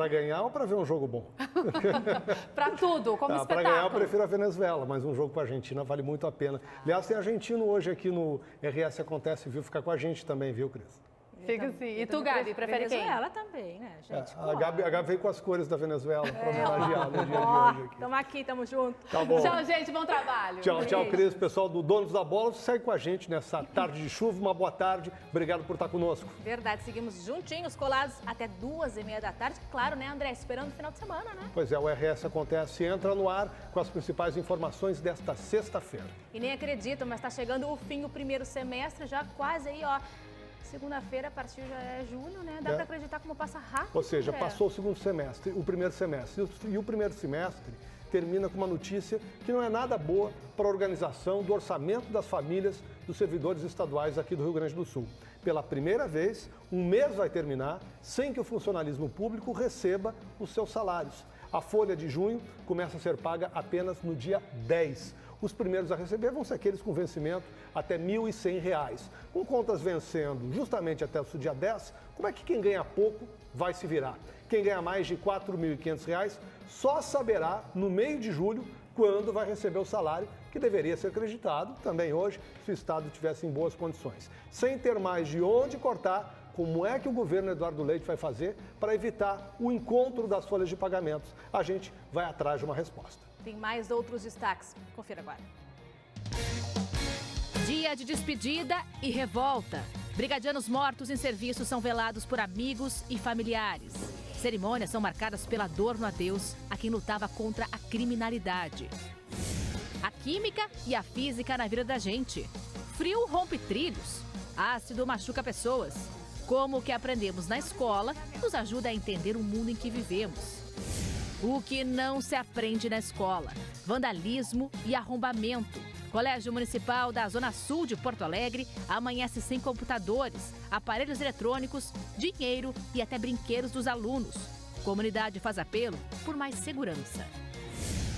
para ganhar ou para ver um jogo bom? Para tudo, como espetáculo. Para ganhar eu prefiro a Venezuela, mas um jogo com a Argentina vale muito a pena. Aliás, tem argentino hoje aqui no RS Acontece, viu? Fica com a gente também, viu, Cris? Fica assim. E tu, Gabi, prefere quem? Venezuela também, né, gente? A Gabi veio com as cores da Venezuela para homenagear no dia de hoje aqui. Estamos aqui, estamos juntos. Tá bom. Tchau, gente. Bom trabalho. Tchau, Cris. Pessoal do Donos da Bola, segue com a gente nessa tarde de chuva. Uma boa tarde. Obrigado por estar conosco. Verdade, seguimos juntinhos, colados até 2h30 da tarde. Claro, né, André? Esperando o final de semana, né? Pois é, o RS Acontece entra no ar com as principais informações desta sexta-feira. E nem acredito, mas está chegando o fim do primeiro semestre, já quase aí, ó. Segunda-feira, a partir já é julho, né? Dá para acreditar como passa rápido. Ou seja, passou o segundo semestre, o primeiro semestre. E o primeiro semestre termina com uma notícia que não é nada boa para a organização do orçamento das famílias dos servidores estaduais aqui do Rio Grande do Sul. Pela primeira vez, um mês vai terminar sem que o funcionalismo público receba os seus salários. A folha de junho começa a ser paga apenas no dia 10. Os primeiros a receber vão ser aqueles com vencimento até R$ 1.100. Com contas vencendo justamente até o dia 10, como é que quem ganha pouco vai se virar? Quem ganha mais de R$ 4.500 só saberá no meio de julho quando vai receber o salário que deveria ser acreditado também hoje se o Estado estivesse em boas condições. Sem ter mais de onde cortar, como é que o governo Eduardo Leite vai fazer para evitar o encontro das folhas de pagamentos? A gente vai atrás de uma resposta. Tem mais outros destaques. Confira agora. Dia de despedida e revolta. Brigadianos mortos em serviço são velados por amigos e familiares. Cerimônias são marcadas pela dor no adeus a quem lutava contra a criminalidade. A química e a física na vida da gente. Frio rompe trilhos. Ácido machuca pessoas. Como o que aprendemos na escola nos ajuda a entender o mundo em que vivemos. O que não se aprende na escola: vandalismo e arrombamento. Colégio Municipal da Zona Sul de Porto Alegre amanhece sem computadores, aparelhos eletrônicos, dinheiro e até brinquedos dos alunos. Comunidade faz apelo por mais segurança.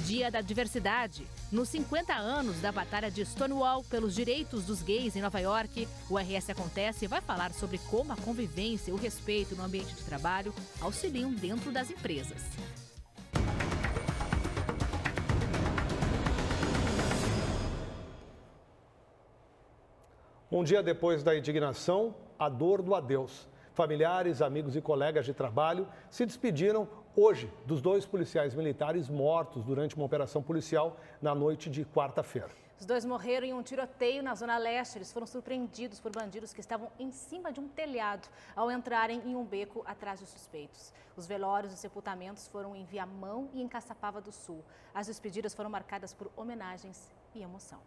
Dia da Diversidade. Nos 50 anos da batalha de Stonewall pelos direitos dos gays em Nova York, o RS Acontece vai falar sobre como a convivência e o respeito no ambiente de trabalho auxiliam dentro das empresas. Um dia depois da indignação, a dor do adeus. Familiares, amigos e colegas de trabalho se despediram hoje dos 2 policiais militares mortos durante uma operação policial na noite de quarta-feira. Os 2 morreram em um tiroteio na Zona Leste. Eles foram surpreendidos por bandidos que estavam em cima de um telhado ao entrarem em um beco atrás dos suspeitos. Os velórios e sepultamentos foram em Viamão e em Caçapava do Sul. As despedidas foram marcadas por homenagens e emoção.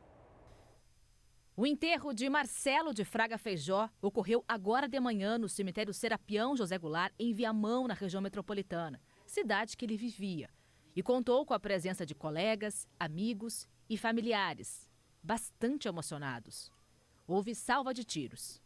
O enterro de Marcelo de Fraga Feijó ocorreu agora de manhã no cemitério Serapião José Goulart, em Viamão, na região metropolitana, cidade que ele vivia. E contou com a presença de colegas, amigos e familiares, bastante emocionados. Houve salva de tiros.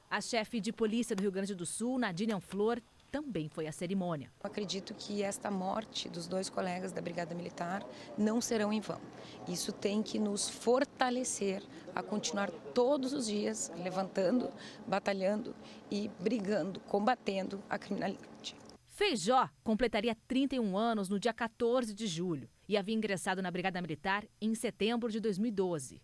A chefe de polícia do Rio Grande do Sul, Nadine Anflor, também foi à cerimônia. Acredito que esta morte dos 2 colegas da Brigada Militar não serão em vão. Isso tem que nos fortalecer a continuar todos os dias levantando, batalhando e brigando, combatendo a criminalidade. Feijó completaria 31 anos no dia 14 de julho e havia ingressado na Brigada Militar em setembro de 2012.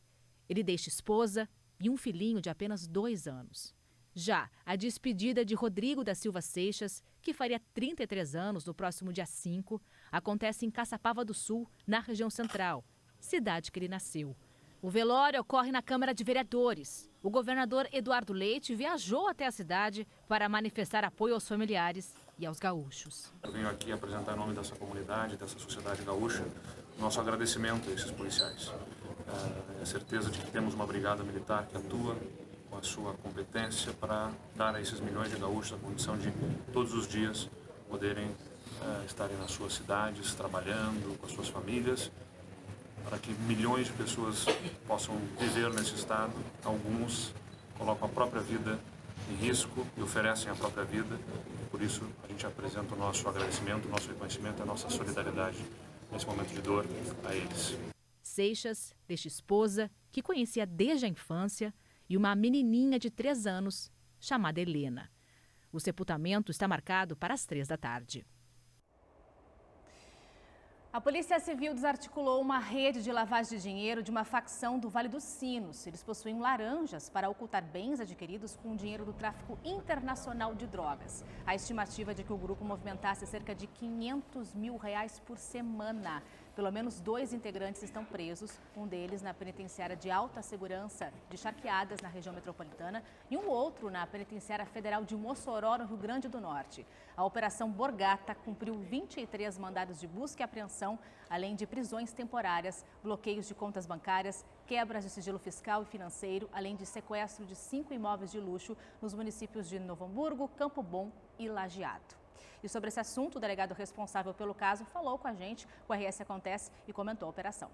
Ele deixa esposa e um filhinho de apenas 2 anos. Já a despedida de Rodrigo da Silva Seixas, que faria 33 anos no próximo dia 5, acontece em Caçapava do Sul, na região central, cidade que ele nasceu. O velório ocorre na Câmara de Vereadores. O governador Eduardo Leite viajou até a cidade para manifestar apoio aos familiares e aos gaúchos. Eu venho aqui apresentar em nome dessa comunidade, dessa sociedade gaúcha, nosso agradecimento a esses policiais. É a certeza de que temos uma brigada militar que atua com a sua competência para dar a esses milhões de gaúchos a condição de todos os dias poderem estarem nas suas cidades, trabalhando com as suas famílias, para que milhões de pessoas possam viver nesse estado. Alguns colocam a própria vida em risco e oferecem a própria vida. Por isso, a gente apresenta o nosso agradecimento, o nosso reconhecimento, a nossa solidariedade nesse momento de dor a eles. Seixas deixa esposa, que conhecia desde a infância, e uma menininha de 3 anos, chamada Helena. O sepultamento está marcado para as 3 da tarde. A Polícia Civil desarticulou uma rede de lavagem de dinheiro de uma facção do Vale dos Sinos. Eles possuíam laranjas para ocultar bens adquiridos com dinheiro do tráfico internacional de drogas. A estimativa é de que o grupo movimentasse cerca de R$500 mil por semana. Pelo menos 2 integrantes estão presos, um deles na penitenciária de alta segurança de Charqueadas, na região metropolitana, e um outro na penitenciária federal de Mossoró, no Rio Grande do Norte. A Operação Borgata cumpriu 23 mandados de busca e apreensão, além de prisões temporárias, bloqueios de contas bancárias, quebras de sigilo fiscal e financeiro, além de sequestro de 5 imóveis de luxo nos municípios de Novo Hamburgo, Campo Bom e Lajeado. E sobre esse assunto, o delegado responsável pelo caso falou com a gente, o RS Acontece, e comentou a operação.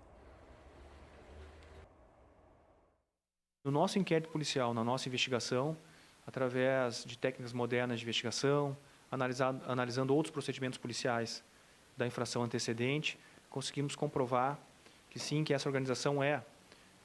No nosso inquérito policial, na nossa investigação, através de técnicas modernas de investigação, analisando outros procedimentos policiais da infração antecedente, conseguimos comprovar que sim, que essa organização é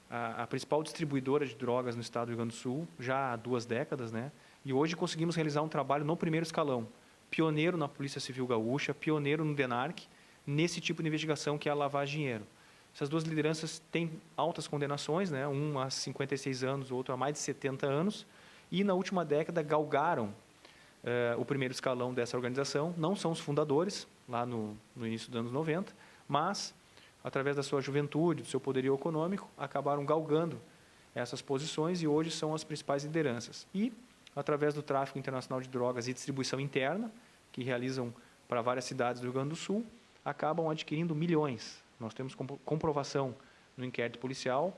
a principal distribuidora de drogas no estado do Rio Grande do Sul, já há 2 décadas, né? E hoje conseguimos realizar um trabalho no primeiro escalão, pioneiro na Polícia Civil Gaúcha, pioneiro no DENARC, nesse tipo de investigação que é a lavagem de dinheiro. Essas 2 lideranças têm altas condenações, né? Um há 56 anos, o outro há mais de 70 anos, e na última década galgaram o primeiro escalão dessa organização. Não são os fundadores, lá no início dos anos 90, mas, através da sua juventude, do seu poderio econômico, acabaram galgando essas posições e hoje são as principais lideranças. E, através do tráfico internacional de drogas e distribuição interna, que realizam para várias cidades do Rio Grande do Sul, acabam adquirindo milhões. Nós temos comprovação no inquérito policial,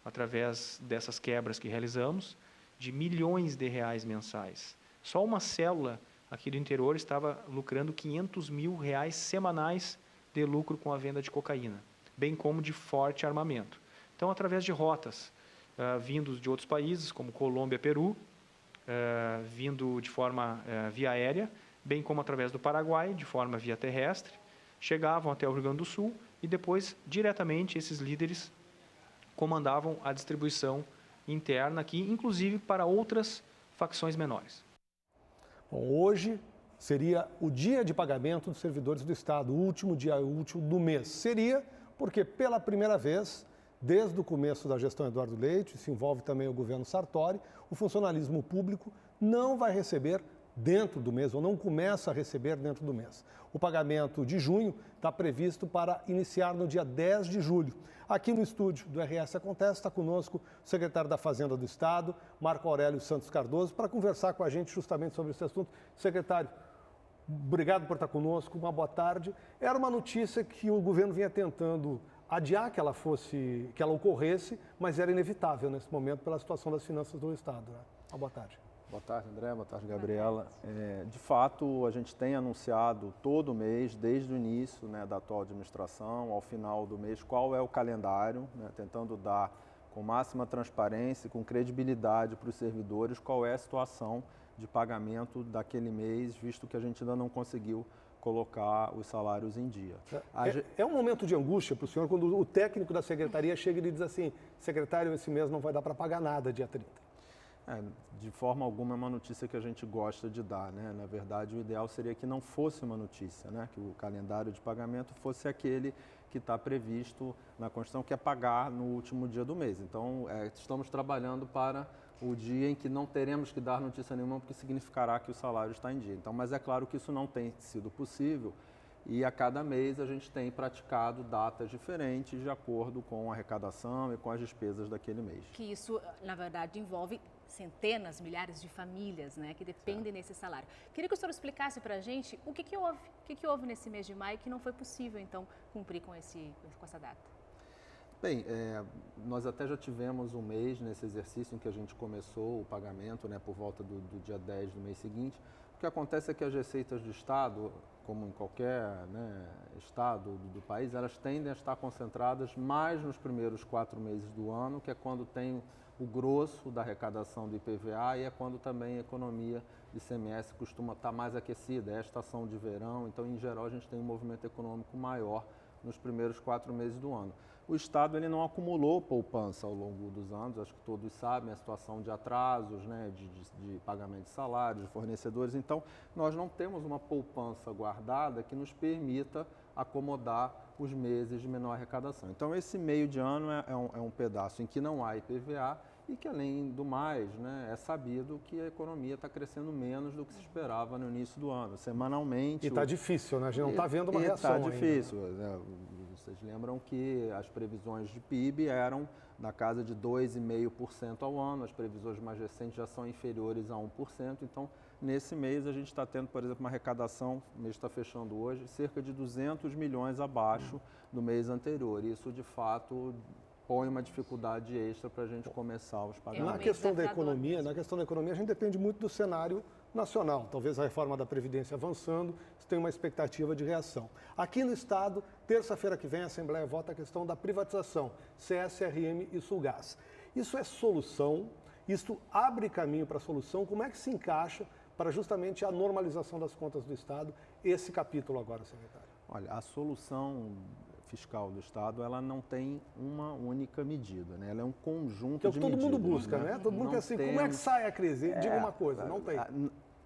através dessas quebras que realizamos, de milhões de reais mensais. Só uma célula aqui do interior estava lucrando R$500 mil semanais de lucro com a venda de cocaína, bem como de forte armamento. Então, através de rotas vindos de outros países, como Colômbia, Peru, vindo de forma via aérea, bem como através do Paraguai, de forma via terrestre, chegavam até o Rio Grande do Sul e depois, diretamente, esses líderes comandavam a distribuição interna aqui, inclusive para outras facções menores. Bom, hoje seria o dia de pagamento dos servidores do Estado, o último dia útil do mês. Seria porque, pela primeira vez, desde o começo da gestão Eduardo Leite, se envolve também o governo Sartori, o funcionalismo público não vai receber dentro do mês, ou não começa a receber dentro do mês. O pagamento de junho está previsto para iniciar no dia 10 de julho. Aqui no estúdio do RS Acontece está conosco o secretário da Fazenda do Estado, Marco Aurélio Santos Cardoso, para conversar com a gente justamente sobre esse assunto. Secretário, obrigado por estar conosco, uma boa tarde. Era uma notícia que o governo vinha tentando adiar que ela ocorresse, mas era inevitável nesse momento pela situação das finanças do Estado. Né? Uma boa tarde. Boa tarde, André. Boa tarde, Gabriela. De fato, a gente tem anunciado todo mês, desde o início, né, da atual administração, ao final do mês, qual é o calendário, né, tentando dar com máxima transparência, com credibilidade para os servidores, qual é a situação de pagamento daquele mês, visto que a gente ainda não conseguiu colocar os salários em dia. É um momento de angústia para o senhor quando o técnico da secretaria chega e lhe diz assim: secretário, esse mês não vai dar para pagar nada dia 30. De forma alguma é uma notícia que a gente gosta de dar, né? Na verdade, o ideal seria que não fosse uma notícia, né? Que o calendário de pagamento fosse aquele que está previsto na Constituição, que é pagar no último dia do mês. Então, estamos trabalhando para o dia em que não teremos que dar notícia nenhuma, porque significará que o salário está em dia. Então, mas é claro que isso não tem sido possível e a cada mês a gente tem praticado datas diferentes de acordo com a arrecadação e com as despesas daquele mês. Que isso, na verdade, envolve centenas, milhares de famílias, né, que dependem desse salário. Queria que o senhor explicasse para a gente o que houve. O que houve nesse mês de maio que não foi possível, então, cumprir com essa data? Bem, nós até já tivemos um mês nesse exercício em que a gente começou o pagamento, né, por volta do dia 10 do mês seguinte. O que acontece é que as receitas do Estado, como em qualquer, né, estado do país, elas tendem a estar concentradas mais nos primeiros 4 meses do ano, que é quando tem o grosso da arrecadação do IPVA e é quando também a economia de ICMS costuma estar mais aquecida, é a estação de verão, então, em geral, a gente tem um movimento econômico maior nos primeiros 4 meses do ano. o Estado ele não acumulou poupança ao longo dos anos, acho que todos sabem a situação de atrasos, né, de pagamento de salários, de fornecedores, então nós não temos uma poupança guardada que nos permita acomodar os meses de menor arrecadação. Então esse meio de ano é um pedaço em que não há IPVA e que, além do mais, né, é sabido que a economia está crescendo menos do que se esperava no início do ano. Semanalmente... E está difícil, né? A gente não está vendo uma reação Está difícil. Né? Vocês lembram que as previsões de PIB eram na casa de 2,5% ao ano, as previsões mais recentes já são inferiores a 1%, então nesse mês a gente está tendo, por exemplo, uma arrecadação, o mês está fechando hoje, cerca de 200 milhões abaixo do mês anterior. Isso, de fato, põe uma dificuldade extra para a gente começar os pagamentos. Na questão da economia, a gente depende muito do cenário nacional. Talvez a reforma da Previdência avançando, você tem uma expectativa de reação. Aqui no Estado, terça-feira que vem, a Assembleia vota a questão da privatização, CSRM e Sulgás. Isso é solução? Isso abre caminho para a solução? Como é que se encaixa para justamente a normalização das contas do Estado, esse capítulo agora, secretário? Olha, a solução fiscal do Estado, ela não tem uma única medida, né? Ela é um conjunto de medidas. Que todo mundo busca, né? Todo mundo quer assim, como é que sai a crise? Diga uma coisa, não tem.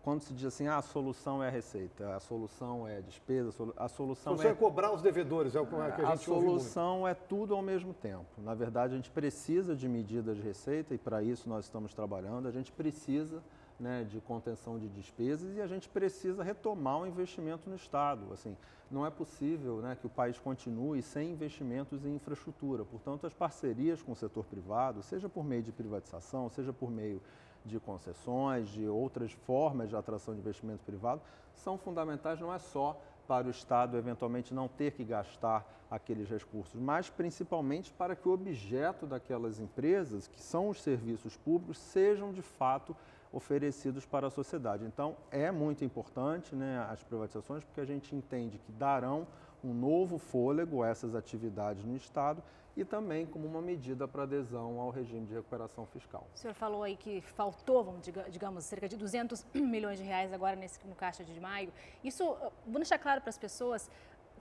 Quando se diz assim, a solução é a receita, a solução é a despesa, a solução é cobrar os devedores, é o que a gente ouve muito. A solução é tudo ao mesmo tempo. Na verdade, a gente precisa de medidas de receita e para isso nós estamos trabalhando. A gente precisa, né, de contenção de despesas e a gente precisa retomar o investimento no Estado. Assim, não é possível, né, que o país continue sem investimentos em infraestrutura. Portanto, as parcerias com o setor privado, seja por meio de privatização, seja por meio de concessões, de outras formas de atração de investimento privado, são fundamentais não é só para o Estado eventualmente não ter que gastar aqueles recursos, mas principalmente para que o objeto daquelas empresas, que são os serviços públicos, sejam de fato oferecidos para a sociedade. Então, é muito importante, né, as privatizações, porque a gente entende que darão um novo fôlego a essas atividades no Estado e também como uma medida para adesão ao regime de recuperação fiscal. O senhor falou aí que faltou, digamos, cerca de 200 milhões de reais agora no Caixa de Maio. Isso, vou deixar claro para as pessoas,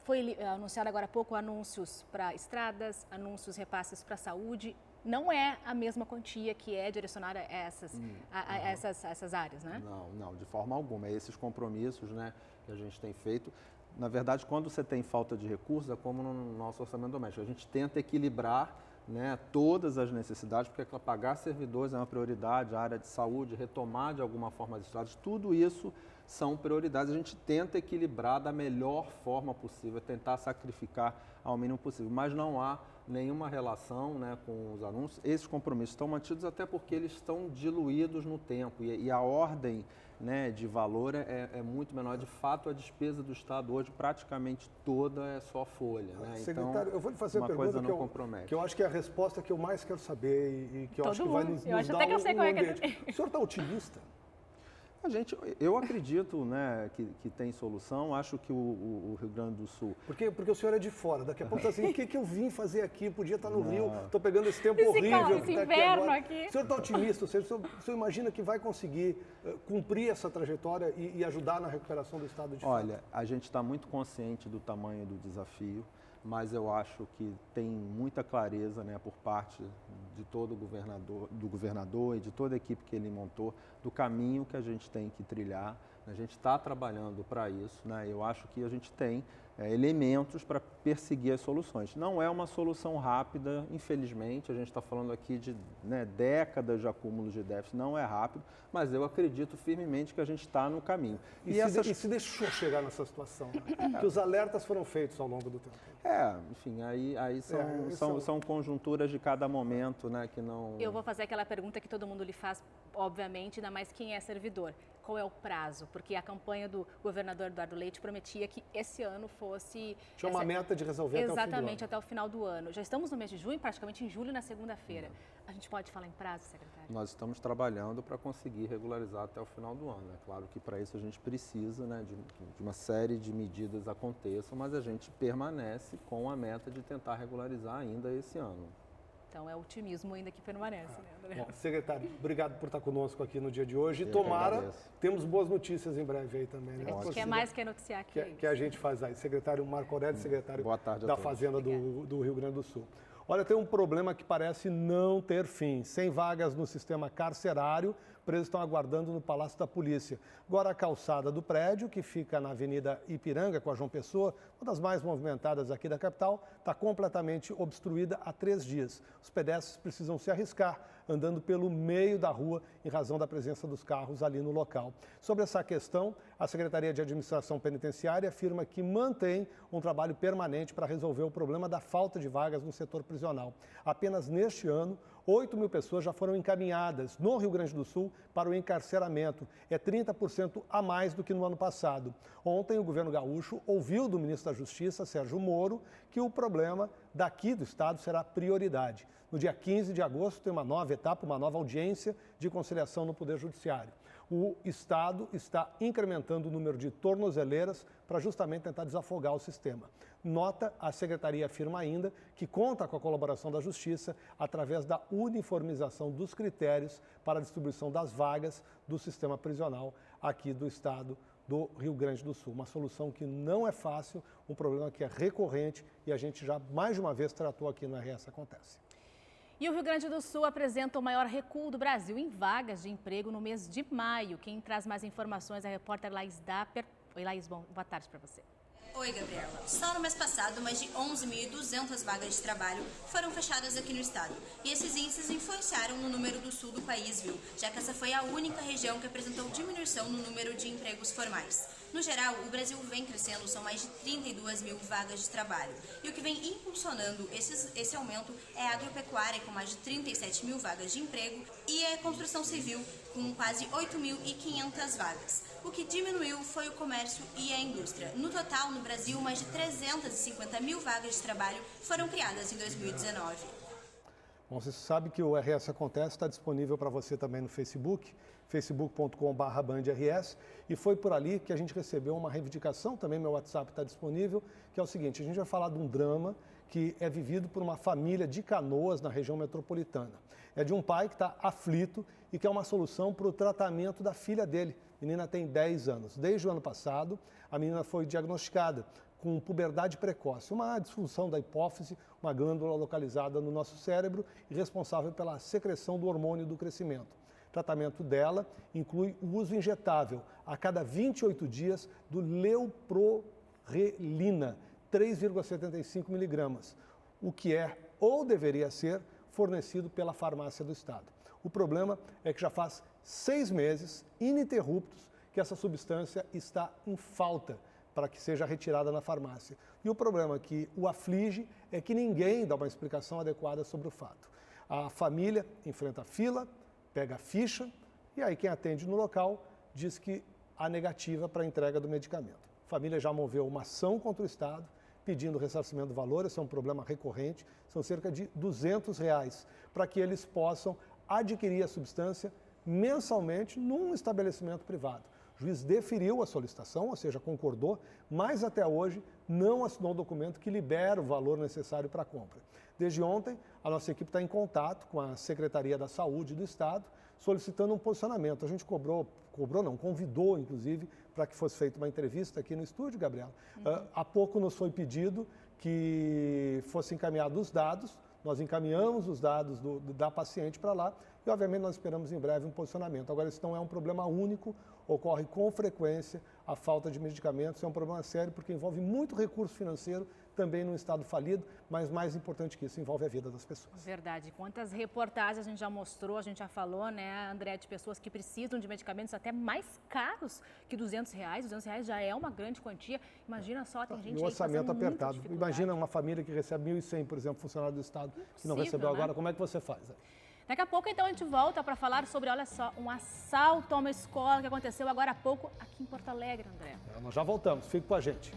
foi anunciado agora há pouco anúncios para estradas, anúncios, repasses para a saúde. Não é a mesma quantia que é direcionada a essas áreas, né? Não, de forma alguma. É esses compromissos, né, que a gente tem feito. Na verdade, quando você tem falta de recursos, é como no nosso orçamento doméstico. A gente tenta equilibrar, né, todas as necessidades, porque pagar servidores é uma prioridade, a área de saúde, retomar de alguma forma as estradas, tudo isso são prioridades. A gente tenta equilibrar da melhor forma possível, tentar sacrificar ao mínimo possível, mas não há nenhuma relação, né, com os anúncios. Esses compromissos estão mantidos até porque eles estão diluídos no tempo e a ordem, né, de valor é muito menor. De fato, a despesa do Estado hoje praticamente toda é só folha. Né? Secretário, então, eu vou lhe fazer uma pergunta que eu acho que é a resposta que eu mais quero saber e que eu acho que vai nos dar um ambiente. O senhor está otimista? Eu acredito, né, que tem solução. Acho que o Rio Grande do Sul... Porque o senhor é de fora. Daqui a pouco está assim, o que eu vim fazer aqui? Podia estar no Rio, estou pegando esse tempo horrível que está aqui agora. O senhor está otimista? O senhor imagina que vai conseguir cumprir essa trajetória e ajudar na recuperação do Estado de fato? Olha, a gente está muito consciente do tamanho do desafio, mas eu acho que tem muita clareza, né, por parte de todo do governador e de toda a equipe que ele montou, do caminho que a gente tem que trilhar. A gente está trabalhando para isso, né? Eu acho que a gente tem elementos para perseguir as soluções. Não é uma solução rápida, infelizmente, a gente está falando aqui de, né, décadas de acúmulo de déficit, não é rápido, mas eu acredito firmemente que a gente está no caminho. E se deixou chegar nessa situação, né? Que os alertas foram feitos ao longo do tempo. Enfim, aí são conjunturas de cada momento, né, que não... Eu vou fazer aquela pergunta que todo mundo lhe faz, obviamente, ainda mais quem é servidor. Qual é o prazo? Porque a campanha do governador Eduardo Leite prometia que esse ano fosse... Tinha uma meta de resolver exatamente, até o final do ano. Já estamos no mês de junho, praticamente em julho, na segunda-feira. A gente pode falar em prazo, secretário? Nós estamos trabalhando para conseguir regularizar até o final do ano. É claro que para isso a gente precisa, né, de uma série de medidas aconteçam, mas a gente permanece com a meta de tentar regularizar ainda esse ano. Então é o otimismo ainda que permanece, né, André? Bom, secretário, obrigado por estar conosco aqui no dia de hoje. E tomara, temos boas notícias em breve aí também, né? A gente quer mais que noticiar aqui. Que a gente faz aí. Secretário Marco Aurélio, secretário da Fazenda do Rio Grande do Sul. Olha, tem um problema que parece não ter fim. Sem vagas no sistema carcerário, presos estão aguardando no Palácio da Polícia. Agora, a calçada do prédio, que fica na Avenida Ipiranga, com a João Pessoa, uma das mais movimentadas aqui da capital, está completamente obstruída há 3 dias. Os pedestres precisam se arriscar, andando pelo meio da rua, em razão da presença dos carros ali no local. Sobre essa questão, a Secretaria de Administração Penitenciária afirma que mantém um trabalho permanente para resolver o problema da falta de vagas no setor prisional. Apenas neste ano, 8.000 pessoas já foram encaminhadas no Rio Grande do Sul para o encarceramento. É 30% a mais do que no ano passado. Ontem, o governo gaúcho ouviu do ministro da Justiça, Sérgio Moro, que o problema daqui do estado será prioridade. No dia 15 de agosto, tem uma nova etapa, uma nova audiência de conciliação no Poder Judiciário. O Estado está incrementando o número de tornozeleiras para justamente tentar desafogar o sistema. Nota, a Secretaria afirma ainda que conta com a colaboração da Justiça através da uniformização dos critérios para a distribuição das vagas do sistema prisional aqui do Estado do Rio Grande do Sul. Uma solução que não é fácil, um problema que é recorrente e a gente já mais de uma vez tratou aqui no RS Acontece. E o Rio Grande do Sul apresenta o maior recuo do Brasil em vagas de emprego no mês de maio. Quem traz mais informações é a repórter Laís Dapper. Oi, Laís, boa tarde para você. Oi, Gabriela. Só no mês passado, mais de 11.200 vagas de trabalho foram fechadas aqui no estado. E esses índices influenciaram no número do sul do país, viu? Já que essa foi a única região que apresentou diminuição no número de empregos formais. No geral, o Brasil vem crescendo, são mais de 32.000 vagas de trabalho. E o que vem impulsionando esse aumento é a agropecuária, com mais de 37.000 vagas de emprego, e a construção civil, com quase 8.500 vagas. O que diminuiu foi o comércio e a indústria. No total, no Brasil, mais de 350.000 vagas de trabalho foram criadas em 2019. Bom, você sabe que o RS Acontece está disponível para você também no Facebook, facebook.com/bandrs, e foi por ali que a gente recebeu uma reivindicação, também meu WhatsApp está disponível, que é o seguinte: a gente vai falar de um drama que é vivido por uma família de Canoas, na região metropolitana. É de um pai que está aflito e quer uma solução para o tratamento da filha dele. A menina tem 10 anos. Desde o ano passado, a menina foi diagnosticada com puberdade precoce, uma disfunção da hipófise, uma glândula localizada no nosso cérebro e responsável pela secreção do hormônio do crescimento. O tratamento dela inclui o uso injetável a cada 28 dias do leuprorelina, 3,75 miligramas, o que é ou deveria ser fornecido pela farmácia do estado. O problema é que já faz 6 meses ininterruptos que essa substância está em falta para que seja retirada na farmácia. E o problema que o aflige é que ninguém dá uma explicação adequada sobre o fato. A família enfrenta a fila, pega a ficha e aí quem atende no local diz que há negativa para a entrega do medicamento. A família já moveu uma ação contra o Estado pedindo ressarcimento do valor, esse é um problema recorrente, são cerca de R$200 para que eles possam adquirir a substância mensalmente num estabelecimento privado. O juiz deferiu a solicitação, ou seja, concordou, mas até hoje não assinou o documento que libera o valor necessário para a compra. Desde ontem, a nossa equipe está em contato com a Secretaria da Saúde do Estado, solicitando um posicionamento. A gente convidou, inclusive, para que fosse feita uma entrevista aqui no estúdio, Gabriela. Há pouco nos foi pedido que fossem encaminhados os dados, nós encaminhamos os dados da paciente para lá e, obviamente, nós esperamos em breve um posicionamento. Agora, isso não é um problema único, ocorre com frequência a falta de medicamentos, é um problema sério porque envolve muito recurso financeiro, também num estado falido, mas mais importante que isso, envolve a vida das pessoas. Verdade. Quantas reportagens a gente já mostrou, a gente já falou, né, André, de pessoas que precisam de medicamentos até mais caros que R$200. R$200 já é uma grande quantia. Imagina só, tem gente aí o orçamento apertado. Imagina uma família que recebe 1.100, por exemplo, funcionário do Estado, que não recebeu agora, como é que você faz? Daqui a pouco, então, a gente volta para falar sobre, olha só, um assalto a uma escola que aconteceu agora há pouco aqui em Porto Alegre, André. Nós já voltamos, fique com a gente.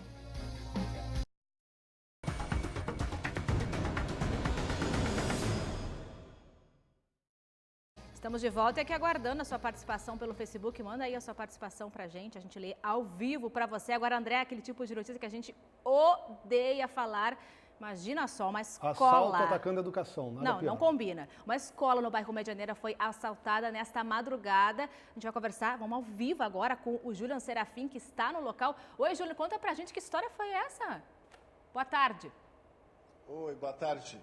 Estamos de volta e aqui aguardando a sua participação pelo Facebook. Manda aí a sua participação pra gente, a gente lê ao vivo pra você. Agora, André, aquele tipo de notícia que a gente odeia falar. Imagina só, uma escola... Assalto atacando a educação, nada pior. Não combina. Uma escola no bairro Medianeira foi assaltada nesta madrugada. A gente vai conversar, vamos ao vivo agora com o Julian Serafim, que está no local. Oi, Júlio, conta pra gente que história foi essa. Boa tarde. Oi, boa tarde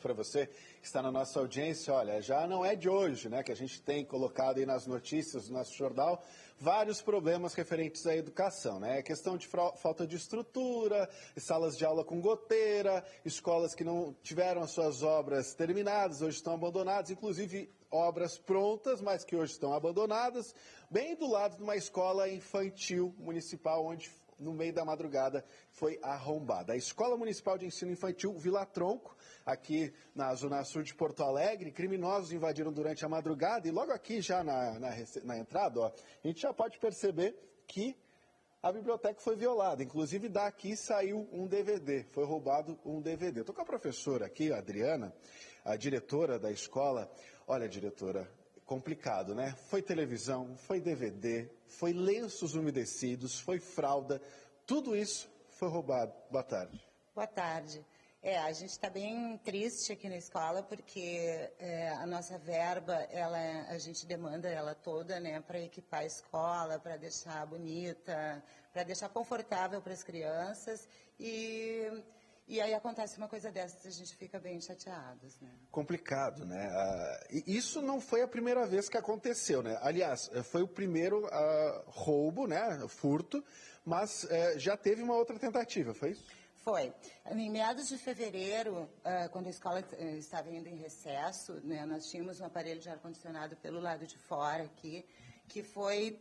para você que está na nossa audiência. Olha, já não é de hoje, né, que a gente tem colocado aí nas notícias do nosso jornal vários problemas referentes à educação, né? É questão de falta de estrutura, salas de aula com goteira, escolas que não tiveram as suas obras terminadas, hoje estão abandonadas, inclusive obras prontas, mas que hoje estão abandonadas, bem do lado de uma escola infantil municipal, onde no meio da madrugada foi arrombada. A Escola Municipal de Ensino Infantil Vila Tronco, aqui na Zona Sul de Porto Alegre, criminosos invadiram durante a madrugada e logo aqui já na entrada, ó, a gente já pode perceber que a biblioteca foi violada. Inclusive daqui saiu um DVD, foi roubado um DVD. Eu estou com a professora aqui, a Adriana, a diretora da escola. Olha, diretora, complicado, né? Foi televisão, foi DVD, foi lenços umedecidos, foi fralda, tudo isso foi roubado. Boa tarde. Boa tarde. A gente está bem triste aqui na escola porque a nossa verba, a gente demanda ela toda, né, para equipar a escola, para deixar bonita, para deixar confortável para as crianças e aí acontece uma coisa dessas, a gente fica bem chateados, né? Complicado, né? Isso não foi a primeira vez que aconteceu, né? Aliás, foi o primeiro roubo, né? Furto, mas já teve uma outra tentativa, foi isso? Foi. Em meados de fevereiro, quando a escola estava indo em recesso, né, nós tínhamos um aparelho de ar-condicionado pelo lado de fora aqui, que foi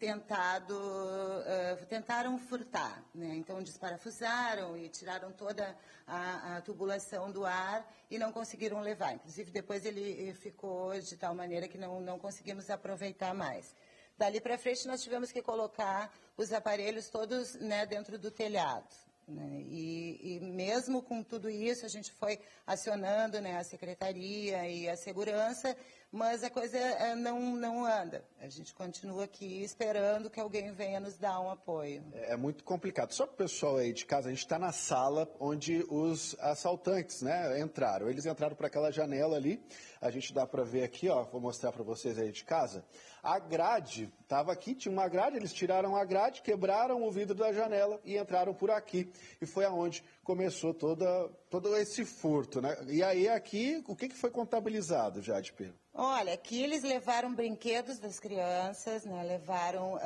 tentaram furtar, né? Então desparafusaram e tiraram toda a tubulação do ar e não conseguiram levar. Inclusive depois ele ficou de tal maneira que não conseguimos aproveitar mais. Dali para frente nós tivemos que colocar os aparelhos todos, né, dentro do telhado. Né? E mesmo com tudo isso, a gente foi acionando, né, a secretaria e a segurança, mas a coisa não anda. A gente continua aqui esperando que alguém venha nos dar um apoio. É muito complicado. Só para o pessoal aí de casa, a gente está na sala onde os assaltantes, né, entraram. Eles entraram por aquela janela ali. A gente dá para ver aqui, ó, vou mostrar para vocês aí de casa. A grade estava aqui, tinha uma grade, eles tiraram a grade, quebraram o vidro da janela e entraram por aqui. E foi aonde começou todo esse furto, né? E aí aqui, o que foi contabilizado, Jade Pedro? Olha, aqui eles levaram brinquedos das crianças, né? Levaram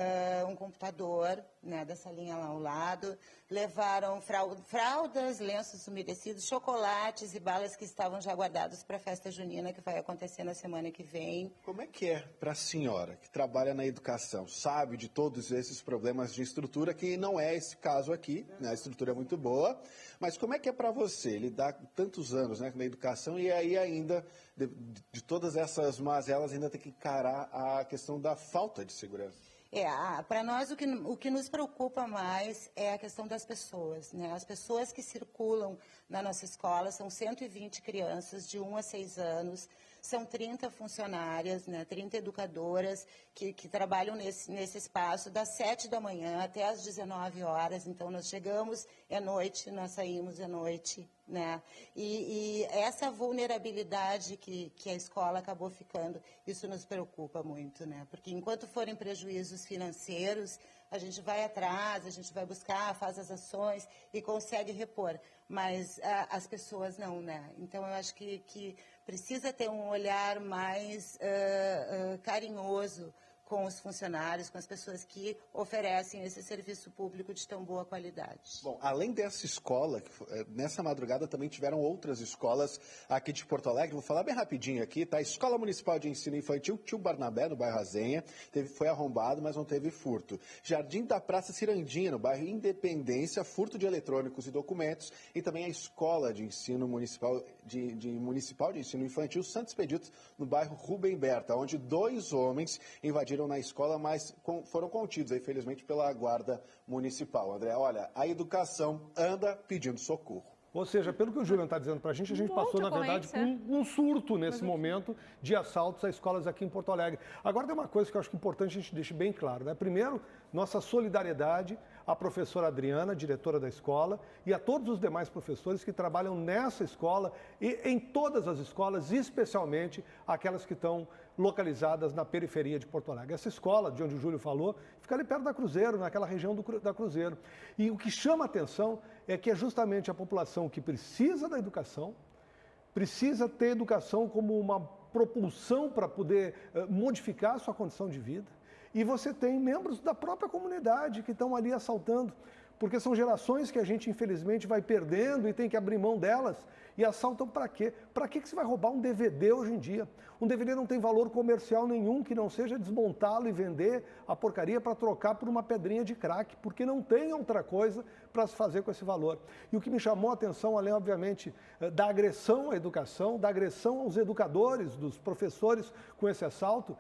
um computador, né, dessa linha lá ao lado, levaram fraldas, lenços umedecidos, chocolates e balas que estavam já guardados para a festa junina que vai acontecer na semana que vem. Como é que é para a senhora que trabalha na educação, sabe de todos esses problemas de estrutura, que não é esse caso aqui, né? A estrutura é muito boa, mas como é que é para você lidar tantos anos, né, na educação e aí ainda, de todas essas mazelas, ainda tem que encarar a questão da falta de segurança? Para nós o que nos preocupa mais é a questão das pessoas, né? As pessoas que circulam na nossa escola são 120 crianças de 1 a 6 anos, são 30 funcionárias, né, 30 educadoras que trabalham nesse espaço das 7 da manhã até às 19 horas. Então, nós chegamos é noite, nós saímos é noite, né? E essa vulnerabilidade que a escola acabou ficando, isso nos preocupa muito, né? Porque enquanto forem prejuízos financeiros, a gente vai atrás, a gente vai buscar, faz as ações e consegue repor. Mas as pessoas não, né? Então, eu acho que precisa ter um olhar mais carinhoso com os funcionários, com as pessoas que oferecem esse serviço público de tão boa qualidade. Bom, além dessa escola, nessa madrugada também tiveram outras escolas aqui de Porto Alegre. Vou falar bem rapidinho aqui, tá? Escola Municipal de Ensino Infantil Tio Barnabé, no bairro Azenha, foi arrombado, mas não teve furto. Jardim da Praça Cirandinha, no bairro Independência, furto de eletrônicos e documentos. E também a Escola de Ensino Municipal de Ensino Infantil Santo Expedito, no bairro Rubem Berta, onde 2 homens invadiram na escola, mas foram contidos, infelizmente, pela Guarda Municipal. André, olha, a educação anda pedindo socorro. Ou seja, pelo que o Julian está dizendo para a gente passou, na verdade, com um surto nesse momento de assaltos a escolas aqui em Porto Alegre. Agora, tem uma coisa que eu acho que é importante a gente deixar bem claro, né? Primeiro, nossa solidariedade à professora Adriana, diretora da escola, e a todos os demais professores que trabalham nessa escola e em todas as escolas, especialmente aquelas que estão localizadas na periferia de Porto Alegre. Essa escola, de onde o Júlio falou, fica ali perto da Cruzeiro, naquela região da Cruzeiro. E o que chama a atenção é que é justamente a população que precisa da educação, precisa ter educação como uma propulsão para poder modificar a sua condição de vida. E você tem membros da própria comunidade que estão ali assaltando, porque são gerações que a gente, infelizmente, vai perdendo e tem que abrir mão delas. E assaltam para quê? Para que você vai roubar um DVD hoje em dia? Um DVD não tem valor comercial nenhum que não seja desmontá-lo e vender a porcaria para trocar por uma pedrinha de crack, porque não tem outra coisa para se fazer com esse valor. E o que me chamou a atenção, além, obviamente, da agressão à educação, da agressão aos educadores, dos professores com esse assalto,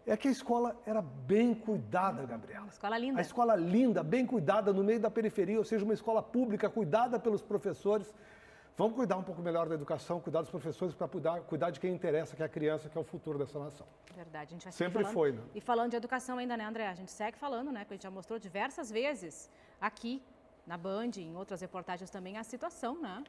é que a escola era bem cuidada, Gabriela. Escola linda. A escola linda, bem cuidada, no meio da periferia, ou seja, uma escola pública, cuidada pelos professores. Vamos cuidar um pouco melhor da educação, cuidar dos professores para cuidar de quem interessa, que é a criança, que é o futuro dessa nação. Verdade, a gente vai sempre foi, né? E falando de educação ainda, né, André? A gente segue falando, né? Que a gente já mostrou diversas vezes aqui na Band, em outras reportagens também, a situação, né?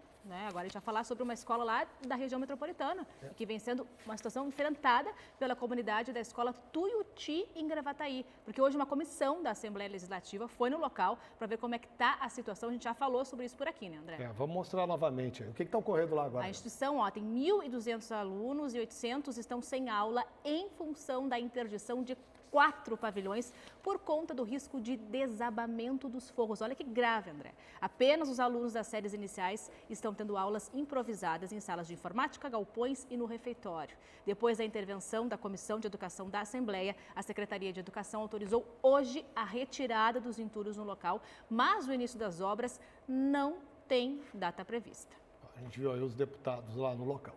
Agora a gente vai falar sobre uma escola lá da região metropolitana, que vem sendo uma situação enfrentada pela comunidade da escola Tuiuti, em Gravataí. Porque hoje uma comissão da Assembleia Legislativa foi no local para ver como é que está a situação. A gente já falou sobre isso por aqui, né, André? Vamos mostrar novamente. O que está ocorrendo lá agora? A instituição tem 1.200 alunos e 800 estão sem aula em função da interdição de 4 pavilhões por conta do risco de desabamento dos forros. Olha que grave, André. Apenas os alunos das séries iniciais estão tendo aulas improvisadas em salas de informática, galpões e no refeitório. Depois da intervenção da Comissão de Educação da Assembleia, a Secretaria de Educação autorizou hoje a retirada dos entulhos no local, mas o início das obras não tem data prevista. A gente viu aí os deputados lá no local.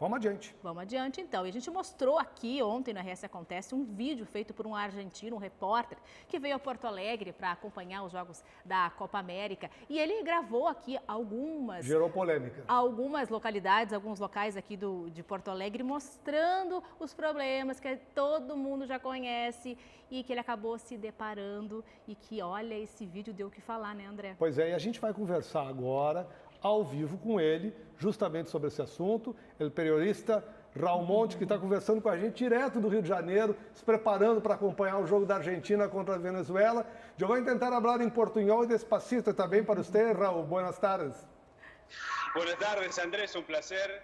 Vamos adiante. Vamos adiante, então. E a gente mostrou aqui ontem no RS Acontece um vídeo feito por um argentino, um repórter, que veio a Porto Alegre para acompanhar os jogos da Copa América. E ele gravou aqui algumas... Gerou polêmica. Algumas localidades, alguns locais aqui de Porto Alegre, mostrando os problemas que todo mundo já conhece e que ele acabou se deparando. E que, olha, esse vídeo deu o que falar, né, André? Pois é, e a gente vai conversar agora ao vivo com ele, justamente sobre esse assunto. Ele é o periodista Raul Monte, que está conversando com a gente direto do Rio de Janeiro, se preparando para acompanhar o jogo da Argentina contra a Venezuela. Eu vou tentar falar em portunhol e despacito também para você, Raul. Buenas tardes. Buenas tardes, Andrés. Un placer.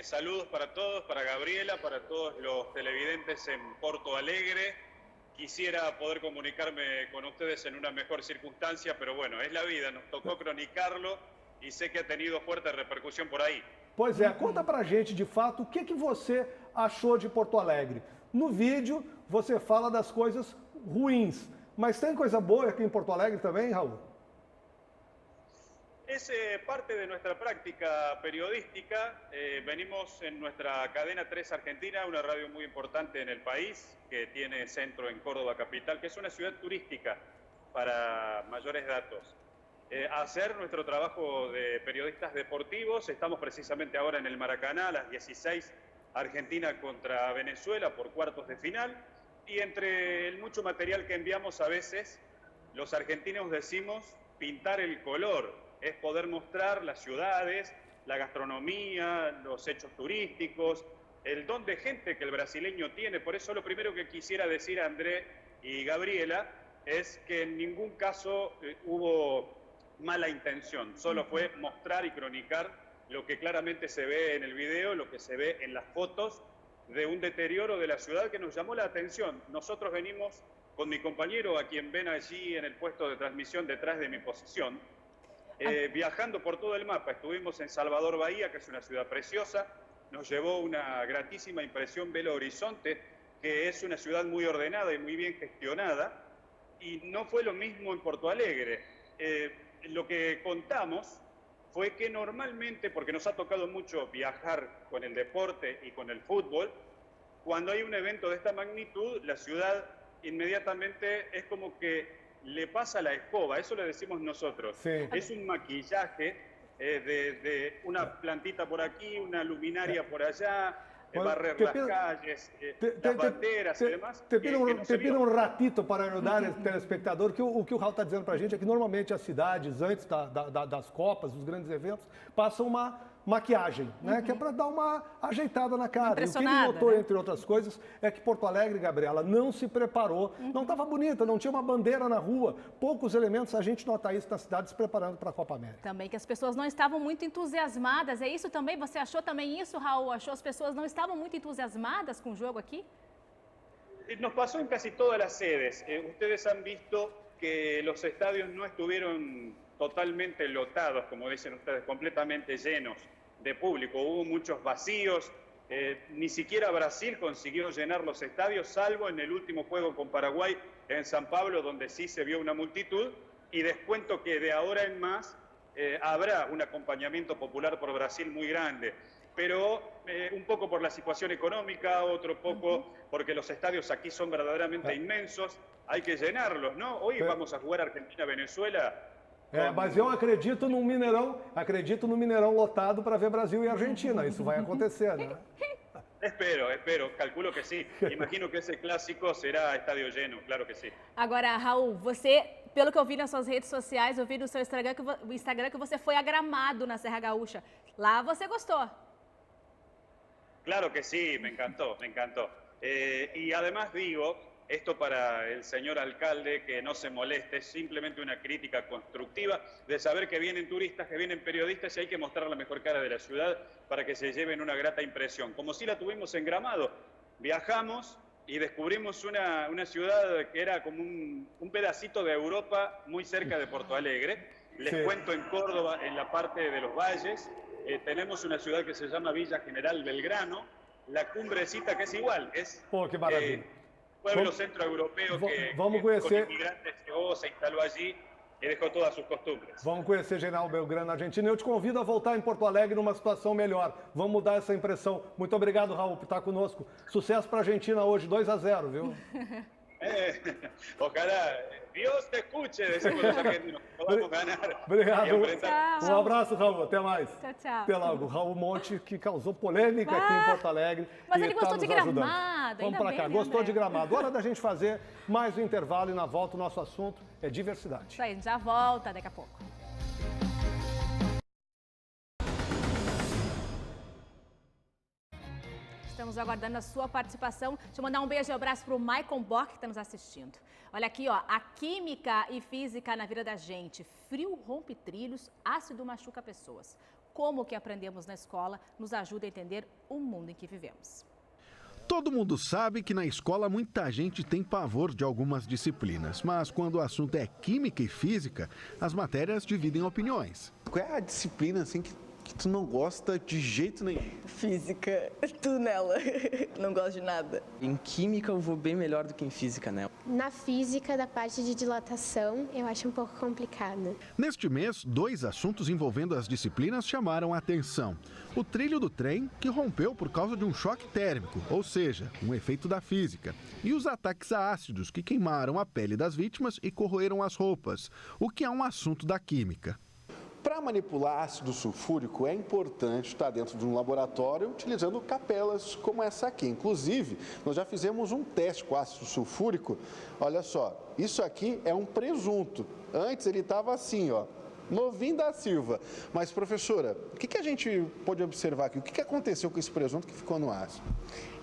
Saludos para todos, para Gabriela, para todos los televidentes en Porto Alegre. Quisiera poder comunicarme con ustedes en una mejor circunstancia, pero bueno, es la vida. Nos tocó cronicarlo. E sei que ha tenido forte repercussão por aí. Pois é, conta pra gente de fato o que você achou de Porto Alegre. No vídeo você fala das coisas ruins, mas tem coisa boa aqui em Porto Alegre também, Raul? Es parte de nuestra práctica periodística. Venimos en nuestra cadena 3 Argentina, una radio muy importante en el país, que tiene centro en Córdoba capital, que es una ciudad turística para mayores datos. Hacer nuestro trabajo de periodistas deportivos. Estamos precisamente ahora en el Maracaná, a las 16, Argentina contra Venezuela por cuartos de final. Y entre el mucho material que enviamos a veces, los argentinos decimos pintar el color. Es poder mostrar las ciudades, la gastronomía, los hechos turísticos, el don de gente que el brasileño tiene. Por eso lo primero que quisiera decir a André y Gabriela es que en ningún caso hubo mala intención, solo fue mostrar y cronicar lo que claramente se ve en el video, lo que se ve en las fotos de un deterioro de la ciudad que nos llamó la atención. Nosotros venimos con mi compañero, a quien ven allí en el puesto de transmisión detrás de mi posición, viajando por todo el mapa. Estuvimos en Salvador Bahía, que es una ciudad preciosa, nos llevó una gratísima impresión Belo Horizonte, que es una ciudad muy ordenada y muy bien gestionada, y no fue lo mismo en Porto Alegre. Lo que contamos fue que normalmente, porque nos ha tocado mucho viajar con el deporte y con el fútbol, cuando hay un evento de esta magnitud, la ciudad inmediatamente es como que le pasa la escoba, eso le decimos nosotros. Sí. Es un maquillaje de una plantita por aquí, una luminaria por allá, barrer las calles, las banderas y demás. Te pido um ratito para ajudar o telespectador, que o que o Raul está dizendo para a gente é que normalmente as cidades, antes das Copas, dos grandes eventos, passam uma maquiagem, né? Que é para dar uma ajeitada na cara. E o que ele notou, entre outras coisas, é que Porto Alegre, Gabriela, não se preparou, não estava bonita, não tinha uma bandeira na rua, poucos elementos, a gente nota isso na cidade se preparando para a Copa América. Também que as pessoas não estavam muito entusiasmadas, é isso também? Você achou também isso, Raul? Achou as pessoas não estavam muito entusiasmadas com o jogo aqui? Nos pasó en casi todas las sedes. Ustedes han visto que los estadios no estuvieron totalmente lotados, como dicen ustedes, completamente llenos de público. Hubo muchos vacíos. Ni siquiera Brasil consiguió llenar los estadios, salvo en el último juego con Paraguay en San Pablo, donde sí se vio una multitud. Y les cuento que de ahora en más habrá un acompañamiento popular por Brasil muy grande. Pero un poco por la situación económica, otro poco porque los estadios aquí son verdaderamente inmensos. Hay que llenarlos, ¿no? Hoy vamos a jugar Argentina-Venezuela. Mas eu acredito no Mineirão lotado para ver Brasil e Argentina. Isso vai acontecer, né? Espero, calculo que sí. Imagino que ese clásico será estadio lleno, claro que sí. Agora, Raul, você, pelo que eu vi nas suas redes sociais, eu vi no seu Instagram que você foi a Gramado na Serra Gaúcha. Lá você gostou? Claro que sí, me encantó, me encantó. Y además digo, esto para el señor alcalde, que no se moleste, es simplemente una crítica constructiva de saber que vienen turistas, que vienen periodistas y hay que mostrar la mejor cara de la ciudad para que se lleven una grata impresión. Como si la tuvimos en Gramado, viajamos y descubrimos una ciudad que era como un pedacito de Europa muy cerca de Porto Alegre. Les cuento, en Córdoba, en la parte de los valles, tenemos una ciudad que se llama Villa General Belgrano, la cumbrecita que es igual, es pueblo centroeuropeo que con inmigrantes llegó, se instaló allí e deixou todas as suas costumes. Vamos conhecer General Belgrano na Argentina. Eu te convido a voltar em Porto Alegre numa situação melhor. Vamos mudar essa impressão. Muito obrigado, Raul, por estar conosco. Sucesso para a Argentina hoje, 2-0, viu? Ojalá Dios te escuche, decimos los argentinos. Vamos ganar. Obrigado. Um abraço, Raul. Até mais. Tchau, tchau. Até logo. Raul Monte, que causou polêmica aqui em Porto Alegre. Mas ele gostou de Gramado. Vamos para cá. Gostou de Gramado. Hora da gente fazer mais um intervalo e na volta o nosso assunto é diversidade. Isso aí, a gente já volta daqui a pouco. Estamos aguardando a sua participação. Deixa eu mandar um beijo e um abraço para o Maicon Bock, que está nos assistindo. Olha aqui, ó, a química e física na vida da gente. Frio rompe trilhos, ácido machuca pessoas. Como o que aprendemos na escola nos ajuda a entender o mundo em que vivemos. Todo mundo sabe que na escola muita gente tem pavor de algumas disciplinas, mas quando o assunto é química e física, as matérias dividem opiniões. Qual é a disciplina assim que tu não gosta de jeito nenhum? Física, tudo nela. Não gosto de nada. Em química eu vou bem melhor do que em física, né? Na física, da parte de dilatação, eu acho um pouco complicado. Neste mês, 2 assuntos envolvendo as disciplinas chamaram a atenção. O trilho do trem, que rompeu por causa de um choque térmico, ou seja, um efeito da física. E os ataques a ácidos, que queimaram a pele das vítimas e corroeram as roupas, o que é um assunto da química. Para manipular ácido sulfúrico é importante estar dentro de um laboratório utilizando capelas como essa aqui. Inclusive, nós já fizemos um teste com ácido sulfúrico. Olha só, isso aqui é um presunto. Antes ele estava assim, ó, novinho da Silva. Mas, professora, o que a gente pode observar aqui? O que aconteceu com esse presunto que ficou no ácido?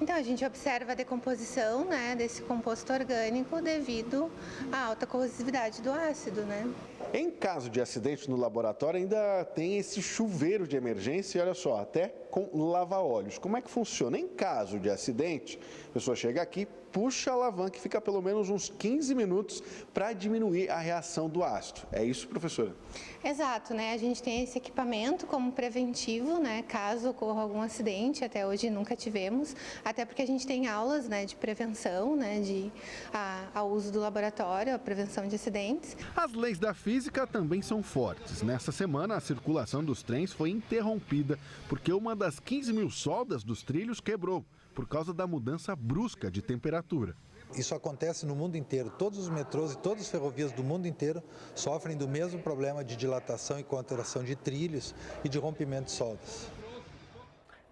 Então, a gente observa a decomposição, né, desse composto orgânico devido à alta corrosividade do ácido, né? Em caso de acidente no laboratório, ainda tem esse chuveiro de emergência, olha só, até com lava-óleos. Como é que funciona? Em caso de acidente, a pessoa chega aqui, puxa a alavanca e fica pelo menos uns 15 minutos para diminuir a reação do ácido. É isso, professora? Exato, né? A gente tem esse equipamento como preventivo, né? Caso ocorra algum acidente, até hoje nunca tivemos, até porque a gente tem aulas, né, de prevenção, né, ao uso do laboratório, a prevenção de acidentes. As leis da física também são fortes. Nessa semana, a circulação dos trens foi interrompida porque uma das 15 mil soldas dos trilhos quebrou por causa da mudança brusca de temperatura. Isso acontece no mundo inteiro. Todos os metrôs e todas as ferrovias do mundo inteiro sofrem do mesmo problema de dilatação e contração de trilhos e de rompimento de soldas.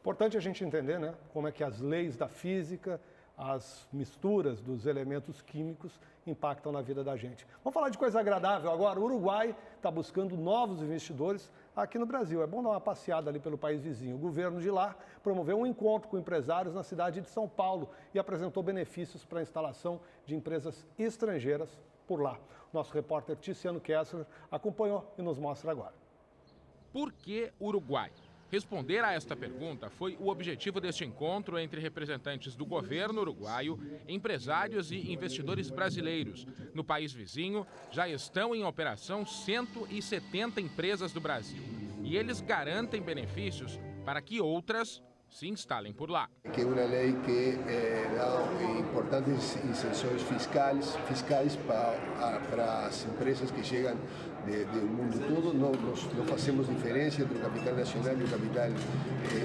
Importante a gente entender, né, como é que as leis da física, as misturas dos elementos químicos impactam na vida da gente. Vamos falar de coisa agradável agora. O Uruguai está buscando novos investidores aqui no Brasil. É bom dar uma passeada ali pelo país vizinho. O governo de lá promoveu um encontro com empresários na cidade de São Paulo e apresentou benefícios para a instalação de empresas estrangeiras por lá. Nosso repórter Tiziano Kessler acompanhou e nos mostra agora. Por que Uruguai? Responder a esta pergunta foi o objetivo deste encontro entre representantes do governo uruguaio, empresários e investidores brasileiros. No país vizinho, já estão em operação 170 empresas do Brasil. E eles garantem benefícios para que outras se instalem por lá. Que é uma lei que dá importantes isenções fiscais para as empresas que chegam do mundo todo. Não fazemos diferença entre o capital nacional e o capital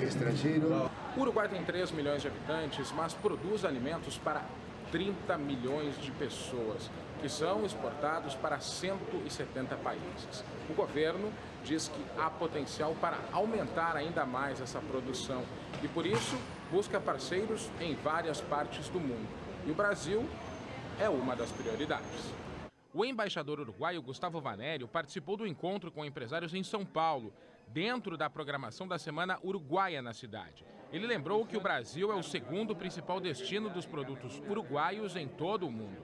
estrangeiro. O Uruguai tem 3 milhões de habitantes, mas produz alimentos para 30 milhões de pessoas, que são exportados para 170 países. O governo diz que há potencial para aumentar ainda mais essa produção e, por isso, busca parceiros em várias partes do mundo. E o Brasil é uma das prioridades. O embaixador uruguaio Gustavo Vanério participou do encontro com empresários em São Paulo, dentro da programação da Semana Uruguaia na cidade. Ele lembrou que o Brasil é o segundo principal destino dos produtos uruguaios em todo o mundo.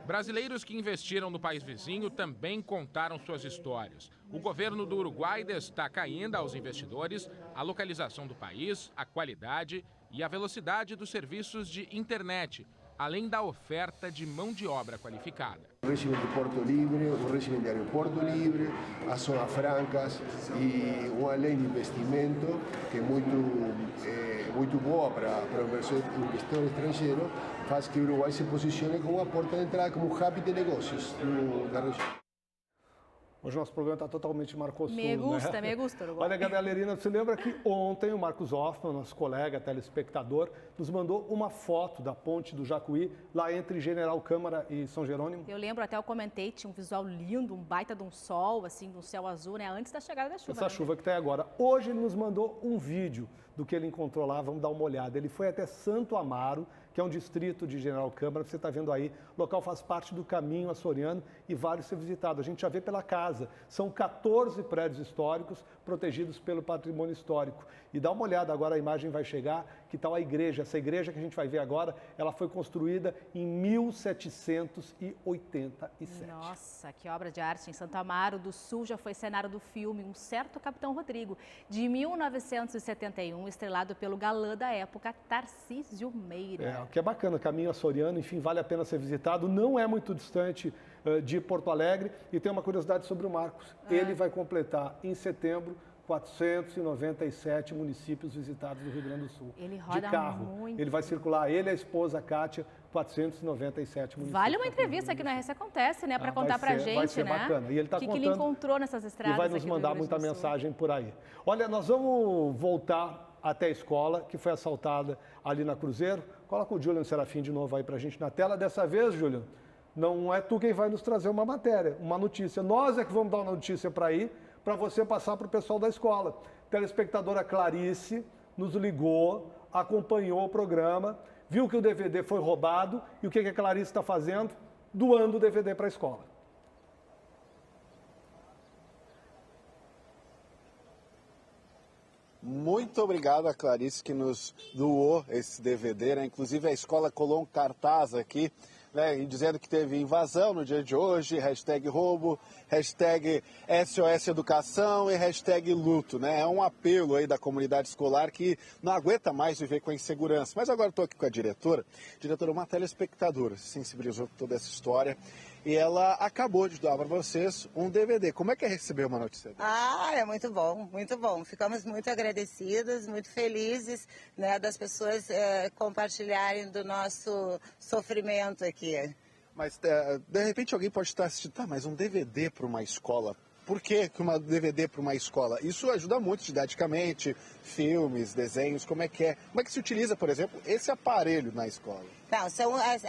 Brasileiros que investiram no país vizinho também contaram suas histórias. O governo do Uruguai destaca ainda aos investidores a localização do país, a qualidade e a velocidade dos serviços de internet, além da oferta de mão de obra qualificada. O regime de porto livre, o regime de aeroporto livre, as zonas francas e uma lei de investimento que é muito boa para o investidor estrangeiro, faz que o Uruguai se posicione como uma porta de entrada, como um hub de negócios da região. Hoje o nosso programa está totalmente Marcosul, Me gusta, né? me gusta, Uruguai. Olha, Gabelerina, você lembra que ontem o Marcos Hoffman, nosso colega telespectador, nos mandou uma foto da ponte do Jacuí, lá entre General Câmara e São Jerônimo? Eu lembro, até eu comentei, tinha um visual lindo, um baita de um sol, assim, de um céu azul, né? Antes da chegada da chuva. Essa chuva que está aí agora. Hoje ele nos mandou um vídeo do que ele encontrou lá, vamos dar uma olhada. Ele foi até Santo Amaro, que é um distrito de General Câmara, você está vendo aí. O local faz parte do caminho açoriano e vale ser visitado. A gente já vê pela casa. São 14 prédios históricos protegidos pelo patrimônio histórico. E dá uma olhada, agora a imagem vai chegar, que tal a igreja. Essa igreja que a gente vai ver agora, ela foi construída em 1787. Nossa, que obra de arte. Em Santo Amaro do Sul já foi cenário do filme Um Certo Capitão Rodrigo, de 1971, estrelado pelo galã da época, Tarcísio Meira. O que é bacana, caminho açoriano, enfim, vale a pena ser visitado, não é muito distante de Porto Alegre. E tem uma curiosidade sobre o Marcos, ele vai completar em setembro 497 municípios visitados no Rio Grande do Sul. Ele roda de carro. muito. Ele vai circular, ele e a esposa Kátia, 497 municípios. Vale uma entrevista aqui na RS Acontece, né? Para contar pra gente, vai ser né? bacana. E ele tá que contando, ele encontrou nessas estradas. E vai nos mandar muita mensagem por aí. Olha, nós vamos voltar até a escola, que foi assaltada ali na Cruzeiro. Coloca o Julian Serafim de novo aí pra gente na tela. Dessa vez, Julian, não é tu quem vai nos trazer uma matéria, uma notícia. Nós é que vamos dar uma notícia para aí, para você passar para o pessoal da escola. Telespectadora Clarice nos ligou, acompanhou o programa, viu que o DVD foi roubado e o que a Clarice está fazendo? Doando o DVD para a escola. Muito obrigado a Clarice que nos doou esse DVD, né? Inclusive a escola colou um cartaz aqui, né, dizendo que teve invasão no dia de hoje, hashtag roubo, hashtag SOS Educação e hashtag luto, né? É um apelo aí da comunidade escolar que não aguenta mais viver com a insegurança. Mas agora estou aqui com a diretora, uma telespectadora, se sensibilizou com toda essa história e ela acabou de doar para vocês um DVD. Como é que é receber uma notícia dessa? É muito bom, muito bom. Ficamos muito agradecidas, muito felizes, né, das pessoas compartilharem do nosso sofrimento aqui. Mas, de repente, alguém pode estar assistindo, mas um DVD para uma escola, por que um DVD para uma escola? Isso ajuda muito didaticamente, filmes, desenhos, como é que se utiliza, por exemplo, esse aparelho na escola? Não,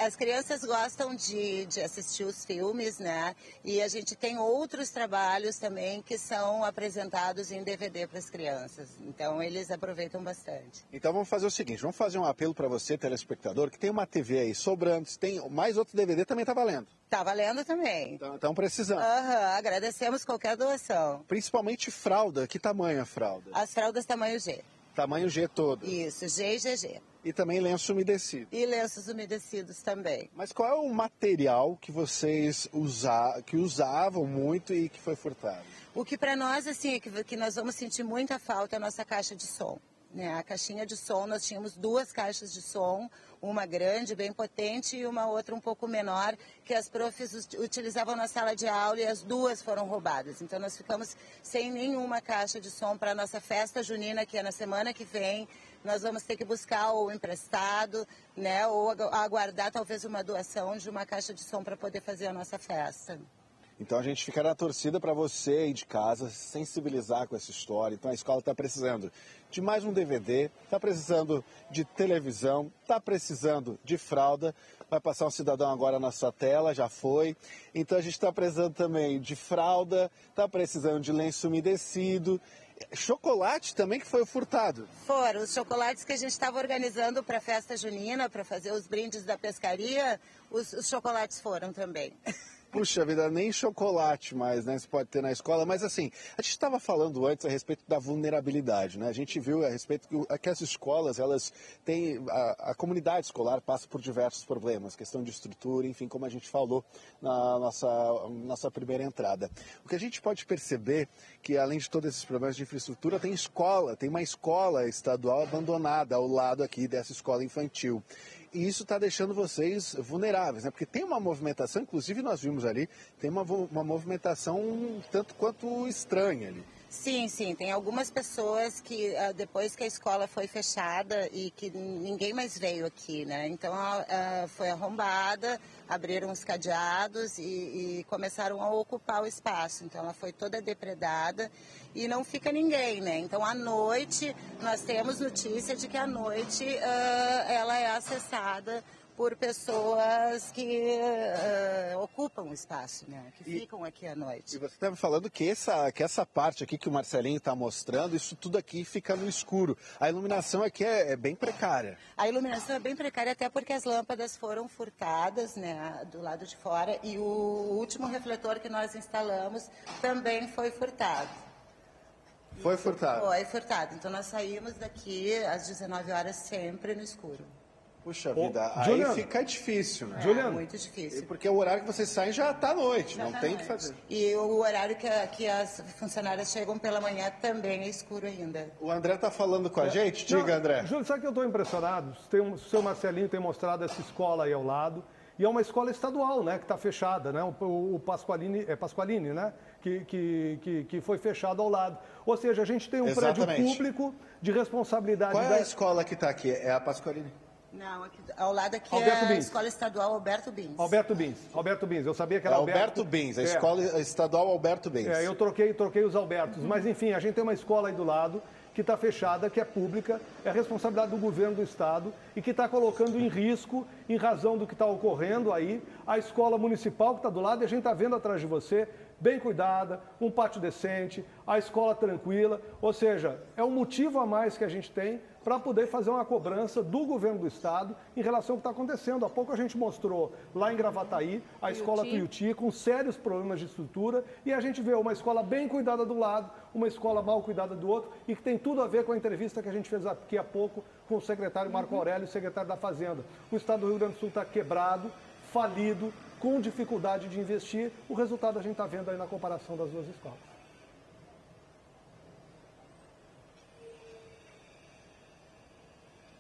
as crianças gostam de assistir os filmes, né? E a gente tem outros trabalhos também que são apresentados em DVD para as crianças. Então, eles aproveitam bastante. Então, vamos fazer o seguinte, vamos fazer um apelo para você, telespectador, que tem uma TV aí sobrando, se tem mais outro DVD, também tá valendo. Tá valendo também. Estão precisando. Agradecemos qualquer doação. Principalmente fralda. Que tamanho a fralda? As fraldas tamanho G. Tamanho G todo. Isso, G e GG. E também lenço umedecido. E lenços umedecidos também. Mas qual é o material que vocês usavam muito e que foi furtado? O que para nós, assim, que nós vamos sentir muita falta é a nossa caixa de som. Né? A caixinha de som, nós tínhamos 2 caixas de som, uma grande, bem potente, e uma outra um pouco menor, que as profs utilizavam na sala de aula e as 2 foram roubadas. Então nós ficamos sem nenhuma caixa de som para a nossa festa junina, que é na semana que vem. Nós vamos ter que buscar ou emprestado, né, ou aguardar talvez uma doação de uma caixa de som para poder fazer a nossa festa. Então a gente fica na torcida para você aí de casa se sensibilizar com essa história. Então a escola está precisando de mais um DVD, está precisando de televisão, está precisando de fralda. Vai passar um cidadão agora na sua tela, já foi. Então a gente está precisando também de fralda, está precisando de lenço umedecido. Chocolate também que foi furtado. Foram os chocolates que a gente estava organizando para a festa junina, para fazer os brindes da pescaria, os chocolates foram também. Puxa vida, nem chocolate mais, né? Você pode ter na escola. Mas assim, a gente estava falando antes a respeito da vulnerabilidade, né? A gente viu a respeito que as escolas, elas têm... A comunidade escolar passa por diversos problemas, questão de estrutura, enfim, como a gente falou na nossa primeira entrada. O que a gente pode perceber que, além de todos esses problemas de infraestrutura, tem uma escola estadual abandonada ao lado aqui dessa escola infantil. E isso está deixando vocês vulneráveis, né? Porque tem uma movimentação, inclusive nós vimos ali, tem uma movimentação um tanto quanto estranha ali. Sim, tem algumas pessoas que depois que a escola foi fechada e que ninguém mais veio aqui, né? Então foi arrombada, abriram os cadeados e começaram a ocupar o espaço. Então ela foi toda depredada e não fica ninguém, né? Então à noite, nós temos notícia de que à noite ela é acessada por pessoas que ocupam o espaço, né? Que ficam aqui à noite. E você estava falando que essa parte aqui que o Marcelinho está mostrando, isso tudo aqui fica no escuro. A iluminação aqui é bem precária. A iluminação é bem precária até porque as lâmpadas foram furtadas, né, do lado de fora, e o último refletor que nós instalamos também foi furtado. Foi furtado? Foi furtado. Então nós saímos daqui às 19 horas sempre no escuro. Puxa vida, aí Juliana, fica difícil, né? Juliana, muito difícil. Porque o horário que vocês saem já está à noite, Já não tá tem o noite. que fazer. E o horário que as funcionárias chegam pela manhã também é escuro ainda. O André está falando com a gente? Diga, André. Júlio, sabe que eu estou impressionado? O seu Marcelinho tem mostrado essa escola aí ao lado. E é uma escola estadual, né, que está fechada, né? O Pasqualini, né? Que foi fechado ao lado. Ou seja, a gente tem um prédio público de responsabilidade. Qual é a escola que está aqui? É a Pasqualini? Não, ao lado aqui Alberto é a Bins. Escola Estadual Alberto Bins. Alberto Bins. Eu sabia que era Alberto Bins, a Escola Estadual Alberto Bins. Eu troquei os Albertos. Mas, enfim, a gente tem uma escola aí do lado que está fechada, que é pública, é responsabilidade do governo do Estado e que está colocando em risco, em razão do que está ocorrendo aí, a escola municipal que está do lado e a gente está vendo atrás de você, bem cuidada, um pátio decente, a escola tranquila, ou seja, é um motivo a mais que a gente tem para poder fazer uma cobrança do governo do Estado em relação ao que está acontecendo. Há pouco a gente mostrou lá em Gravataí a escola Tuiuti com sérios problemas de estrutura e a gente vê uma escola bem cuidada do lado, uma escola mal cuidada do outro e que tem tudo a ver com a entrevista que a gente fez aqui há pouco com o secretário Marco Aurélio, secretário da Fazenda. O Estado do Rio Grande do Sul está quebrado, falido, com dificuldade de investir. O resultado a gente está vendo aí na comparação das duas escolas.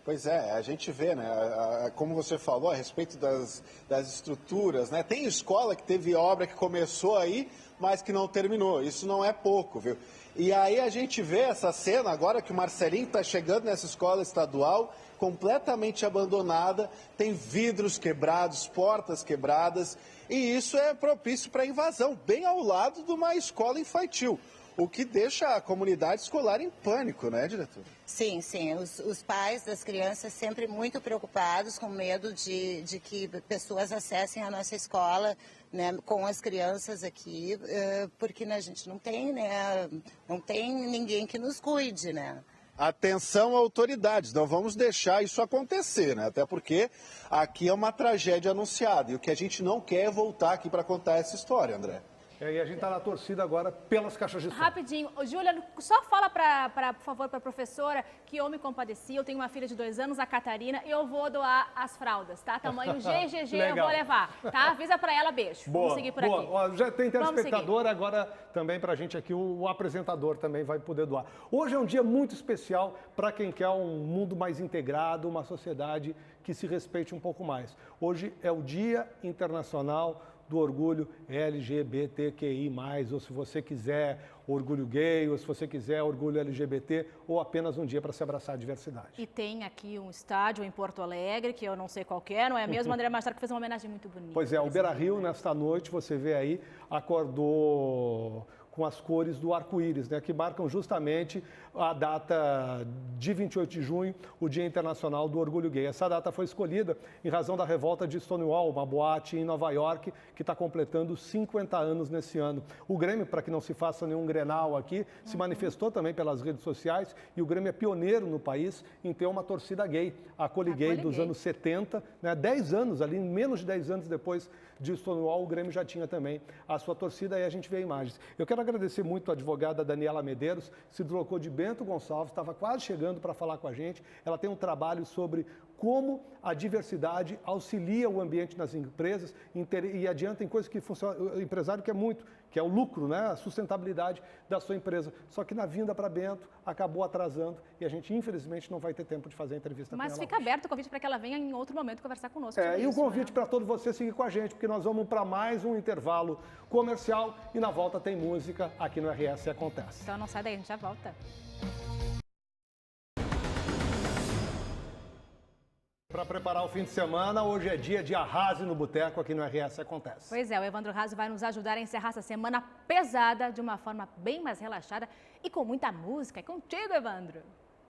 Pois é, a gente vê, né, como você falou, a respeito das estruturas, né, tem escola que teve obra que começou aí, mas que não terminou, isso não é pouco, viu? E aí a gente vê essa cena agora que o Marcelinho está chegando nessa escola estadual, completamente abandonada, tem vidros quebrados, portas quebradas, e isso é propício para invasão, bem ao lado de uma escola infantil. O que deixa a comunidade escolar em pânico, né, diretor? Sim, sim. Os pais das crianças sempre muito preocupados, com medo de que pessoas acessem a nossa escola, né, com as crianças aqui, porque a gente não tem, né, não tem ninguém que nos cuide, né? Atenção, autoridades, não vamos deixar isso acontecer, né? Até porque aqui é uma tragédia anunciada e o que a gente não quer é voltar aqui para contar essa história, André. E a gente está na torcida agora pelas caixas de som. Rapidinho. Júlia, só fala, por favor, para a professora que eu me compadeci. Eu tenho uma filha de 2 anos, a Catarina, e eu vou doar as fraldas, tá? Tamanho GGG eu vou levar, tá? Avisa para ela, beijo. Boa, vamos seguir por boa. aqui. Ó, já tem telespectador, agora também para a gente aqui, o apresentador também vai poder doar. Hoje é um dia muito especial para quem quer um mundo mais integrado, uma sociedade que se respeite um pouco mais. Hoje é o Dia Internacional do Orgulho LGBTQI+, ou se você quiser orgulho gay, ou se você quiser orgulho LGBT, ou apenas um dia para se abraçar a diversidade. E tem aqui um estádio em Porto Alegre, que eu não sei qual que é, não é mesmo, André Machado, que fez uma homenagem muito bonita. Pois é, o Beira-Rio, nesta noite, você vê aí, acordou com as cores do arco-íris, né, que marcam justamente a data de 28 de junho, o Dia Internacional do Orgulho Gay. Essa data foi escolhida em razão da revolta de Stonewall, uma boate em Nova York, que está completando 50 anos nesse ano. O Grêmio, para que não se faça nenhum Grenal aqui, se manifestou também pelas redes sociais, e o Grêmio é pioneiro no país em ter uma torcida gay, a Coligay dos anos 70, né, 10 anos ali, menos de 10 anos depois de Stonewall, o Grêmio já tinha também a sua torcida, e a gente vê imagens. Eu quero agradecer muito a advogada Daniela Medeiros, se deslocou de Bento Gonçalves, estava quase chegando para falar com a gente. Ela tem um trabalho sobre como a diversidade auxilia o ambiente nas empresas e adianta em coisas que o empresário quer muito, que é o lucro, né? A sustentabilidade da sua empresa. Só que na vinda para Bento acabou atrasando e a gente, infelizmente, não vai ter tempo de fazer a entrevista com ela. Mas fica aberto o convite para que ela venha em outro momento conversar conosco. E o convite para todos vocês seguir com a gente, porque nós vamos para mais um intervalo comercial e na volta tem música aqui no RS Acontece. Então não sai daí, a gente já volta. Para preparar o fim de semana, hoje é dia de Arrase no Boteco aqui no RS Acontece. Pois é, o Evandro Raso vai nos ajudar a encerrar essa semana pesada de uma forma bem mais relaxada e com muita música. É contigo, Evandro!